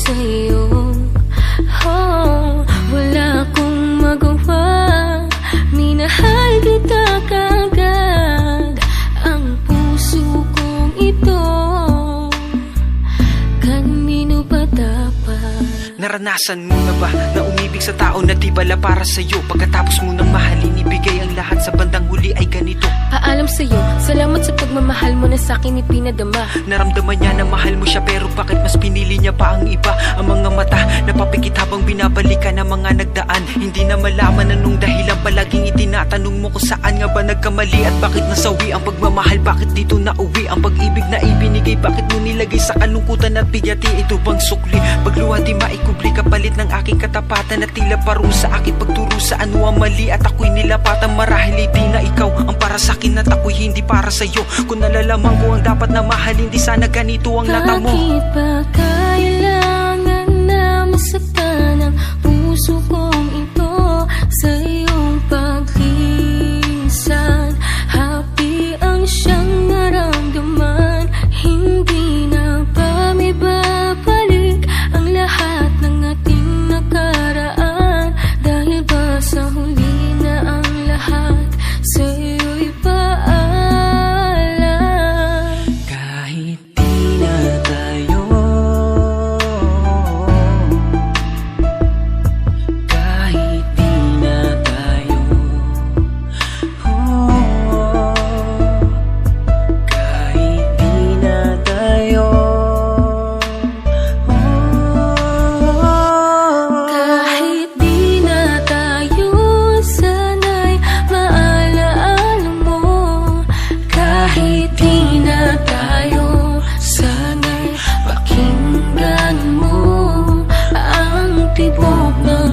sa'yo. Oh, wala akong magawa, minahal kita kaagad. Ang puso kong ito, kanino ba dapat? Naranasan mo na ba na umibig sa tao na di bala para sa'yo? Pagkatapos mo nang mahalin, ibigay ang lahat, sa bandang huli ay ganito. Paalam sa'yo, salamat sa pagmamahal mo na sa'kin ipinadama. Naramdaman niya na mahal mo siya, pero bakit mas pinili niya pa ang iba? Ang mga mata napapikit habang binabalikan ang mga nagdaan. Hindi na malaman anong dahilan, palaging itinatanong mo kung saan nga ba nagkamali. At bakit nasawi ang pagmamahal, bakit dito nauwi ang pag-ibig na ibinigay? Bakit mo nilagay sa kalungkutan at bigati? Ito bang sukli? Pagluha di maikubli, kapalit ng aking katapatan at tila parusa, aking pagturo sa ano ang mali at ako'y nilapatan. Marahil hindi na ikaw ang para sa'kin at ako'y hindi para sa'yo. Kung nalalaman ko ang dapat na mahalin, di sana ganito ang natamo. Bakit ba kailangan na masaktan ang puso kong ito sa iyong paglisan? Happy ang siyang naramdaman, hindi na ba may babalik ang lahat ng ating nakaraan? Dahil ba sa huli na ang lahat sa iyo'y paalam? Kahit di na tayo, kahit di na tayo, kahit di na tayo, Kahit di na tayo, sana'y maalaala mo. Kahit di na tayo, sana'y pakinggan mo ang tibok ng